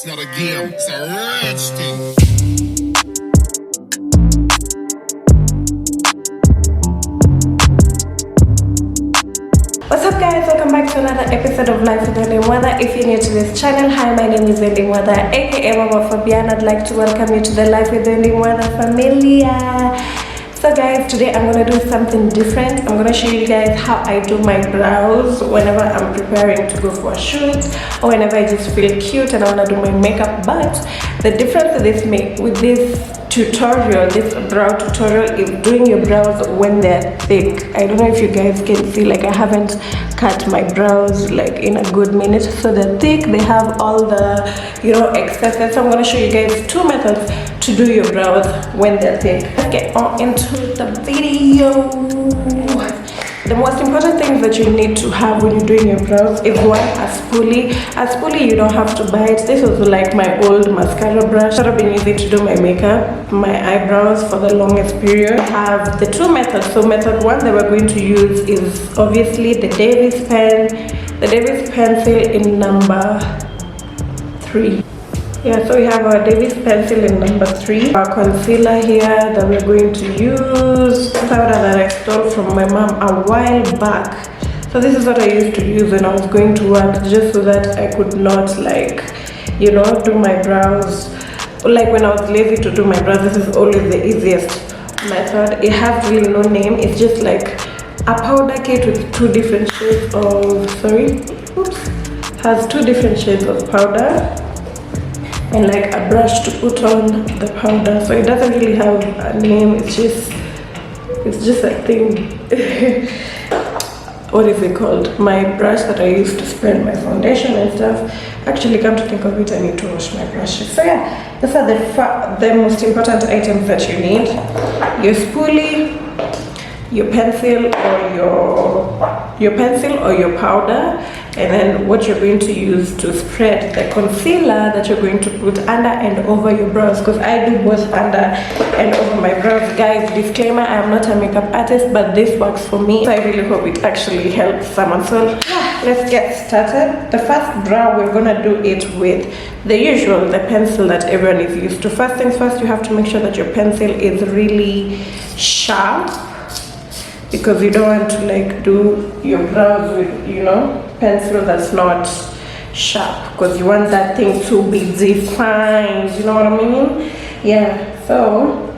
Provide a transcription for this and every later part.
It's not a game, it's a rich thing. What's up guys, welcome back to another episode of Life with Ending Weather. If you're new to this channel, hi, my name is Ending Weather, aka Mama Fabian. I'd like to welcome you to the Life with Ending Weather familia. So guys, today I'm gonna do something different. I'm gonna show you guys how I do my brows whenever I'm preparing to go for a shoot or whenever I just feel cute and I wanna do my makeup. But the difference with this tutorial, this brow tutorial, is doing your brows when they're thick. I don't know if you guys can see, like I haven't cut my brows like in a good minute, so they're thick, they have all the excesses. So I'm going to show you guys two methods to do your brows when they're thick. Let's get on into the video. The most important things that you need to have when you're doing your brows is one, a spoolie. A spoolie, you don't have to buy it. This was like my old mascara brush that I've been using to do my makeup, my eyebrows for the longest period. I have the two methods. So method one that we're going to use is obviously the Davis pen, the Davis pencil in number 3. Yeah, so we have our Davis pencil in number 3, our concealer here that we're going to use, powder that I stole from my mom a while back. So this is what I used to use when I was going to work, just so that I could not do my brows. Like when I was lazy to do my brows, this is always the easiest method. It has really no name. It's just like a powder kit with two different shades of, has two different shades of powder and like a brush to put on the powder. So it doesn't really have a name, it's just a thing. What is it called? My brush that I use to spread my foundation and stuff. Actually, come to think of it, I need to wash my brushes. So yeah, these are the most important items that you need. Your spoolie, your pencil or your powder, and then what you're going to use to spread the concealer that you're going to put under and over your brows, because I do both under and over my brows. Guys, disclaimer, I am not a makeup artist, but this works for me, so I really hope it actually helps someone. So yeah, let's get started. The first brow, we're gonna do it with the pencil that everyone is used to. First things first, you have to make sure that your pencil is really sharp, because you don't want to do your brows with pencil that's not sharp, because you want that thing to be defined, you know what I mean? Yeah. So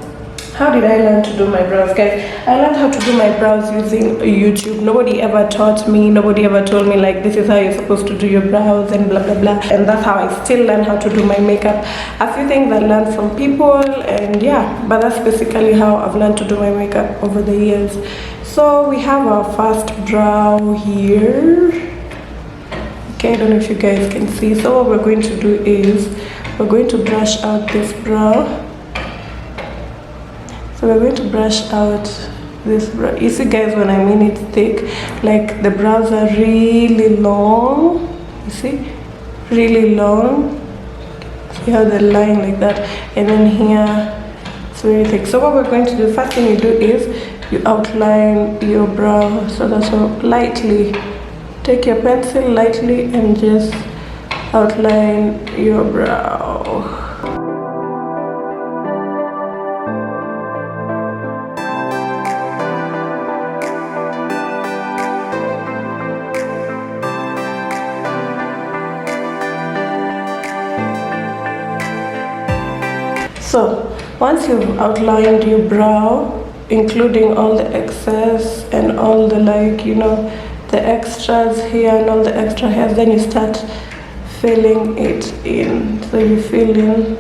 how did I learn to do my brows, guys? I learned how to do my brows using YouTube. Nobody ever taught me, nobody ever told me like this is how you're supposed to do your brows and blah blah blah. And that's how I still learn how to do my makeup. A few things I learned from people, and yeah, but that's basically how I've learned to do my makeup over the years. So we have our first brow here. Okay, I don't know if you guys can see. So what we're going to do is we're going to brush out this brow. So we're going to brush out this brow. You see guys, when I mean it's thick, like the brows are really long. You see? Really long. See how the line like that, and then here it's very thick. So what we're going to do, first thing you do is you outline your brow. So that's how, lightly take your pencil lightly and just outline your brow. So once you've outlined your brow, including all the excess and all the the extras here and all the extra hairs, then you start filling it in. So you fill in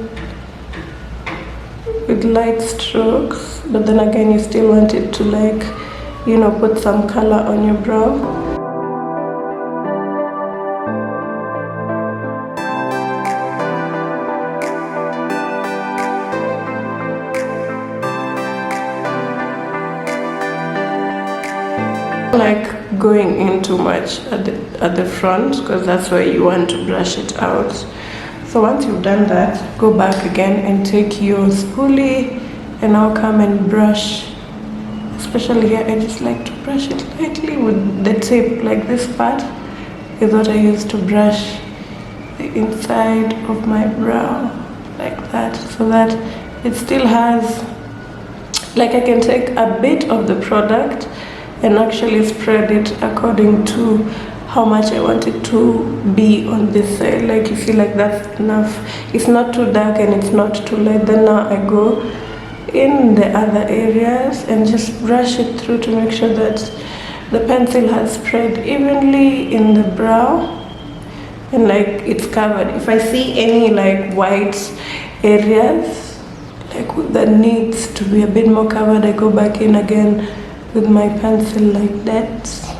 with light strokes, but then again you still want it to put some color on your brow. Like going in too much at the front, because that's where you want to brush it out. So once you've done that, go back again and take your spoolie and now come and brush. Especially here, I just like to brush it lightly with the tip. Like this part is what I use to brush the inside of my brow like that, so that it still has, like, I can take a bit of the product and actually spread it according to how much I want it to be on this side. Like, you feel like that's enough, it's not too dark and it's not too light, then now I go in the other areas and just brush it through to make sure that the pencil has spread evenly in the brow and like it's covered. If I see any like white areas like that needs to be a bit more covered, I go back in again with my pencil like that.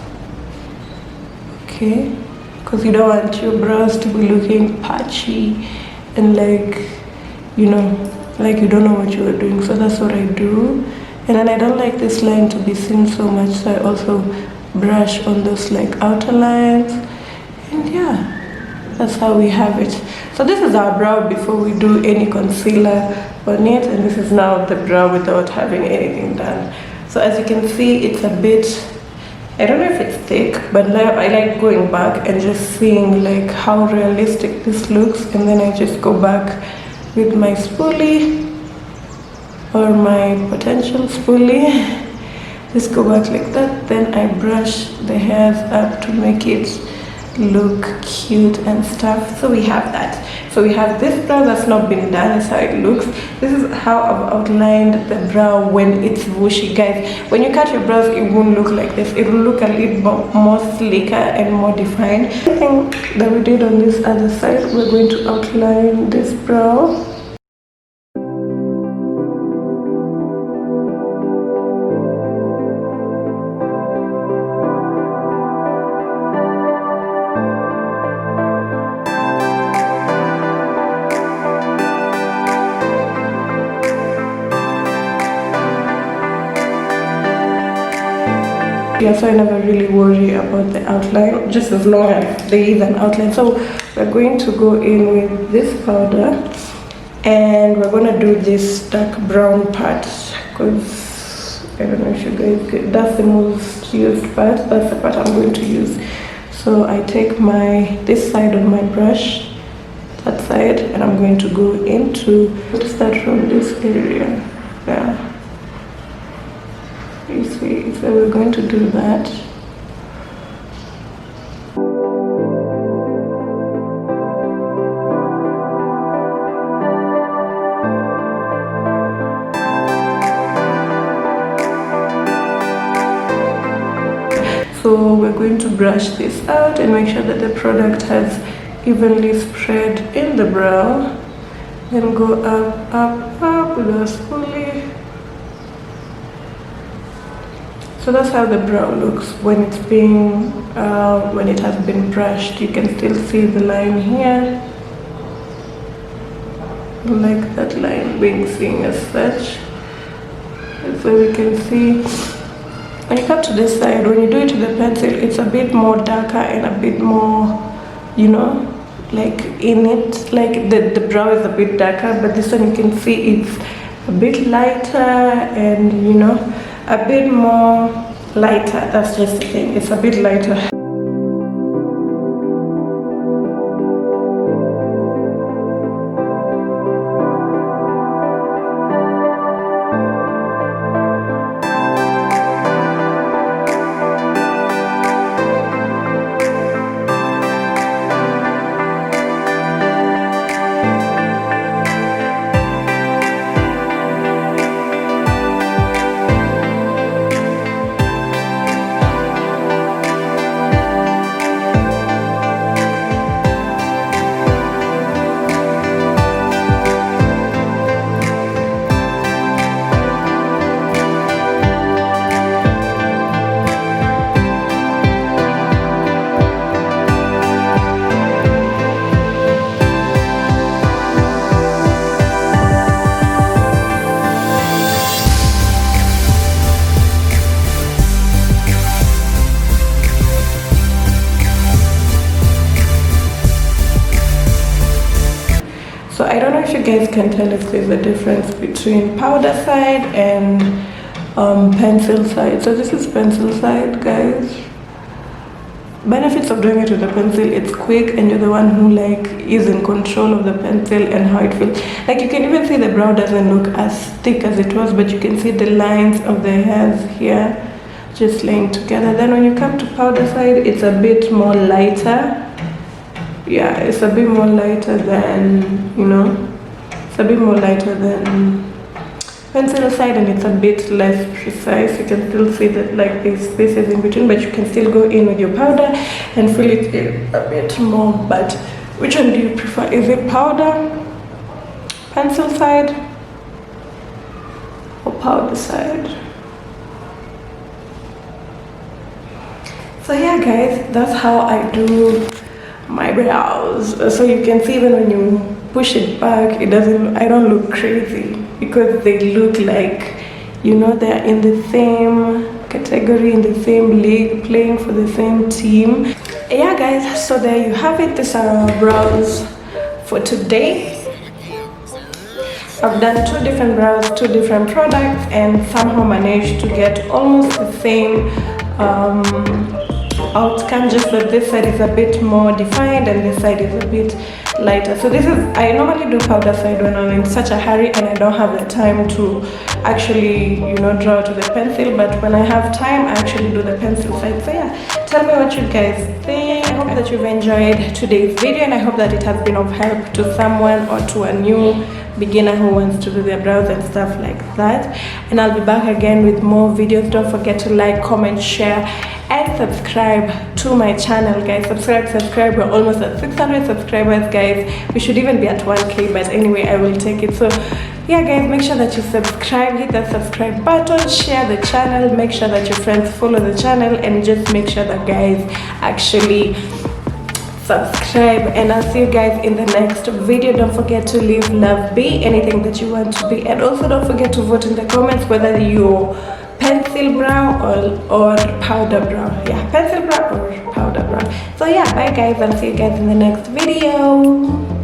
Okay, because you don't want your brows to be looking patchy and like, you know, like you don't know what you are doing. So that's what I do. And then I don't like this line to be seen so much, so I also brush on those like outer lines. And yeah, that's how we have it. So this is our brow before we do any concealer on it, and this is now the brow without having anything done. So as you can see, it's a bit, I don't know if it's thick, but now I like going back and just seeing like how realistic this looks, and then I just go back with my spoolie or my potential spoolie. Just go back like that, then I brush the hairs up to make it look cute and stuff. So we have that. So we have this brow that's not been done. That's how it looks. This is how I've outlined the brow when it's bushy, guys. When you cut your brows, it won't look like this. It will look a little more slicker and more defined. The thing that we did on this other side, we're going to outline this brow. Yeah, so I never really worry about the outline, just as long as there is an outline. So we're going to go in with this powder and we're going to do this dark brown part, because I don't know if you guys get, that's the most used part. That's the part I'm going to use. So I take this side of my brush, that side, and I'm going to go into, start from this area. Yeah. You see, so we're going to do that. So we're going to brush this out and make sure that the product has evenly spread in the brow. Then go up, up, up with our spoolie. So that's how the brow looks when it's being, when it has been brushed. You can still see the line here, like that line being seen as such. And so we can see, when you come to this side, when you do it with the pencil, it's a bit more darker and a bit more, you know, like in it, like the brow is a bit darker, but this one you can see it's a bit lighter and, you know, a bit more lighter. That's just the thing, it's a bit lighter. So I don't know if you guys can tell if there's a difference between powder side and pencil side. So this is pencil side, guys. benefits of doing it with a pencil, it's quick and you're the one who like is in control of the pencil and how it feels. Like you can even see the brow doesn't look as thick as it was, but you can see the lines of the hairs here just laying together. Then when you come to powder side, it's a bit more lighter. Yeah, it's a bit more lighter than, you know, it's a bit more lighter than pencil side, and it's a bit less precise. You can still see that like these spaces in between, but you can still go in with your powder and fill it in a bit more. But which one do you prefer? Is it powder, pencil side, or powder side? So yeah guys, that's how I do my brows. So you can see even when you push it back, it doesn't, I don't look crazy, because they look like, you know, they're in the same category, in the same league, playing for the same team. Yeah guys, so there you have it. These are our brows for today. I've done 2 different brows, 2 different products, and somehow managed to get almost the same outcome, just that this side is a bit more defined and this side is a bit lighter. So this is, I normally do powder side when I'm in such a hurry and I don't have the time to actually, you know, draw to the pencil, but when I have time I actually do the pencil side. So yeah, tell me what you guys think. I hope that you've enjoyed today's video, and I hope that it has been of help to someone or to a new beginner who wants to do their brows and stuff like that. And I'll be back again with more videos. Don't forget to like, comment, share, and subscribe to my channel guys. Subscribe. We're almost at 600 subscribers guys. We should even be at 1k, but anyway, I will take it. So yeah guys, make sure that you subscribe, hit that subscribe button, share the channel, make sure that your friends follow the channel, and just make sure that guys actually subscribe. And I'll see you guys in the next video. Don't forget to leave love be anything that you want to be, and also don't forget to vote in the comments whether you're pencil brow or powder brow. Yeah, pencil brow or powder brow. So yeah, bye guys, I'll see you guys in the next video.